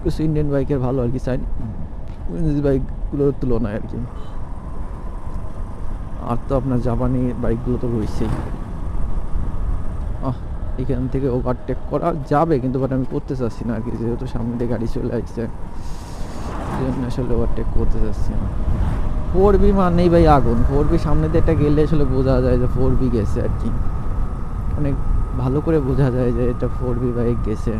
কিছু ইন্ডিয়ান বাইকের ভালো আর কি, চাইনিজ বাইকগুলোর তুলনায় আর কি। আর তো আপনার জাপানি বাইকগুলো তো রয়েছেই। এখান থেকে ওভারটেক করা যাবে, কিন্তু বাট আমি করতে চাচ্ছি না আর কি, যেহেতু সামনে দিয়ে গাড়ি চলে আসছে, জন্য আসলে ওভারটেক করতে চাচ্ছি না। 4B মানেই ভাই আগুন। 4B সামনে দিয়ে একটা গেলে আসলে বোঝা যায় যে 4B গেছে আর কি, অনেক ভালো করে বোঝা যায় যে এটা 4B বাইক গেছে।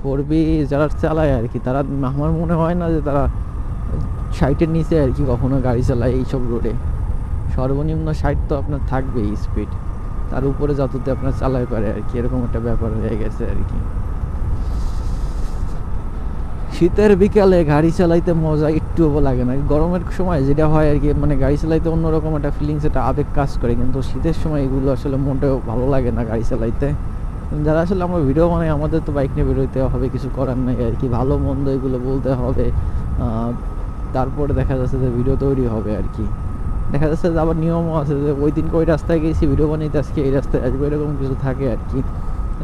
4B যারা চালায় আর কি, তারা আমার মনে হয় না যে তারা 60-এর নিচে আর কি কখনো গাড়ি চালায় এইসব রোডে। সর্বনিম্ন 60 তো আপনার থাকবেই স্পিড, তার উপরে যততে আপনার চালাই পারে আর কি, এরকম একটা ব্যাপার হয়ে গেছে আর কি। শীতের বিকালে গাড়ি চালাইতে মজা একটুও লাগে না। গরমের সময় যেটা হয় আর কি, মানে গাড়ি চালাইতে অন্যরকম একটা ফিলিংস, একটা আবেগ কাজ করে, কিন্তু শীতের সময় এগুলো আসলে মোটেও ভালো লাগে না গাড়ি চালাইতে। যারা আসলে আমরা ভিডিও বানাই, আমাদের তো বাইক নিয়ে বেরোতে হবে, কিছু করার নেই আর কি, ভালো মন্দ এগুলো বলতে হবে। তারপরে দেখা যাচ্ছে যে ভিডিও তৈরি হবে আর কি। দেখা যাচ্ছে যে আবার নিয়মও আছে যে ওই দিনকে ওই রাস্তায় গেছি ভিডিও বানাইতে, আজকে এই রাস্তায় আসবো, এরকম কিছু থাকে আর কি।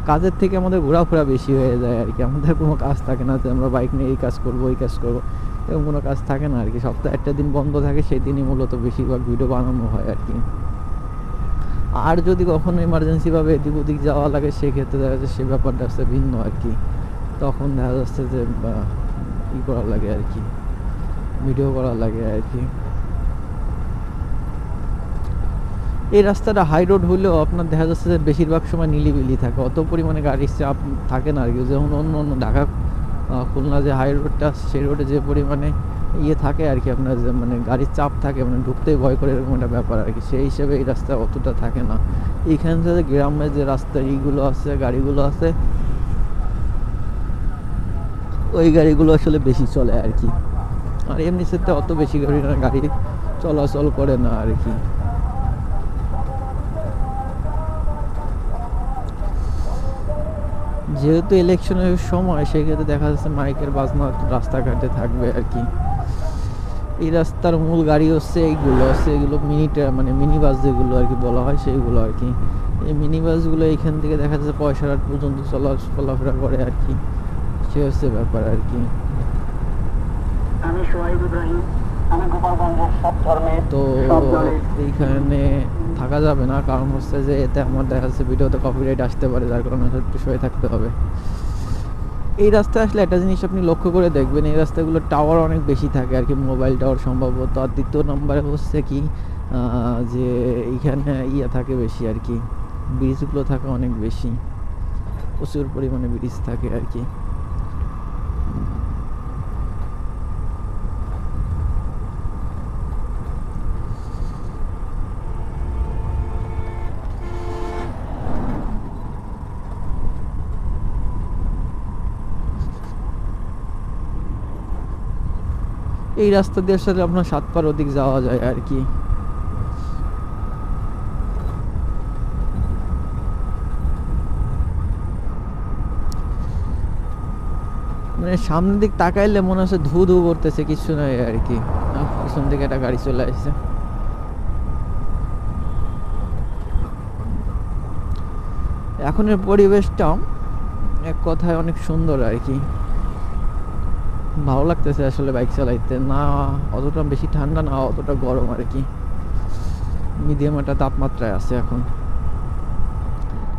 কাজের থেকে আমাদের ঘোরাফেরা বেশি হয়ে যায় আর কি, আমাদের কোনো কাজ থাকে না যে আমরা বাইক নিয়ে এই কাজ করবো ওই কাজ করবো, এরকম কোনো কাজ থাকে না আর কি। সপ্তাহে একটা দিন বন্ধ থাকে, সেই দিনই মূলত বেশিরভাগ ভিডিও বানানো হয় আর কি। আর যদি কখনো এমার্জেন্সিভাবে এদিক ওদিক যাওয়া লাগে, সেক্ষেত্রে দেখা যাচ্ছে সে ব্যাপারটা হচ্ছে ভিন্ন আর কি, তখন দেখা যাচ্ছে যে ই করা লাগে আর কি, ভিডিও করা লাগে আর কি। এই রাস্তাটা হাই রোড হলেও আপনার দেখা যাচ্ছে যে বেশিরভাগ সময় নিলিবিলি থাকে, অত পরিমাণে গাড়ির চাপ থাকে না আর কি। যেমন অন্য অন্য ঢাকা খুলনা যে হাই রোডটা, সেই রোডে যে পরিমাণে ইয়ে থাকে আর কি, আপনার যে মানে গাড়ির চাপ থাকে, মানে ঢুকতেই ভয় করে, এরকম একটা ব্যাপার আর কি। সেই হিসেবে এই রাস্তা অতটা থাকে না। এইখান থেকে গ্রামের যে রাস্তা এইগুলো আছে, গাড়িগুলো আছে, ওই গাড়িগুলো আসলে বেশি চলে আর কি। আর এমনি সাথে অত বেশি গাড়ি চলাচল করে না আর কি। যেহেতু ইলেকশনের সময়, সেক্ষেত্রে দেখা যাচ্ছে মাইকের বাজনা রাস্তাঘাটে থাকবে আর কি। এই রাস্তার মূল গাড়ি হচ্ছে এইগুলো, হচ্ছে এগুলো মানে মিনি বাস যেগুলো আর কি বলা হয়, সেইগুলো আর কি। এই মিনি বাসগুলো এইখান থেকে দেখা যাচ্ছে পয়সারহাট পর্যন্ত চলাফেরা করে আর কি, সে হচ্ছে ব্যাপার আর কি। তো এইখানে থাকা যাবে না, কারণ হচ্ছে যে এতে আমার দেখা যাচ্ছে ভিডিওতে কপিরাইট আসতে পারে, যার কারণে একটু সরে থাকতে হবে। এই রাস্তায় আসলে একটা জিনিস আপনি লক্ষ্য করে দেখবেন, এই রাস্তাগুলোর টাওয়ার অনেক বেশি থাকে আর কি, মোবাইল টাওয়ার সম্ভবত। আর দ্বিতীয় নম্বরে হচ্ছে কি, যে এইখানে ইয়ে থাকে বেশি আর কি, ব্রিজগুলো থাকে অনেক বেশি, প্রচুর পরিমাণে ব্রিজ থাকে আর কি। এই রাস্তা দিয়ে আসলে আপনার 7 পার ওদিক যাওয়া যায় আর কি। মানে সামনের দিক তাকাইলে মনে হচ্ছে ধু ধু করতেছে, কিছু নয় আর কি। পিছন দিকে একটা গাড়ি চলে আসছে। এখনের পরিবেশটা এক কথায় অনেক সুন্দর আর কি, ভালো লাগতেছে আসলে বাইক চালাইতে। না অতটা বেশি ঠান্ডা, না অতটা গরম আর কি, মিডিয়াম একটা তাপমাত্রায় আছে এখন।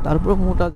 তারপর মোটা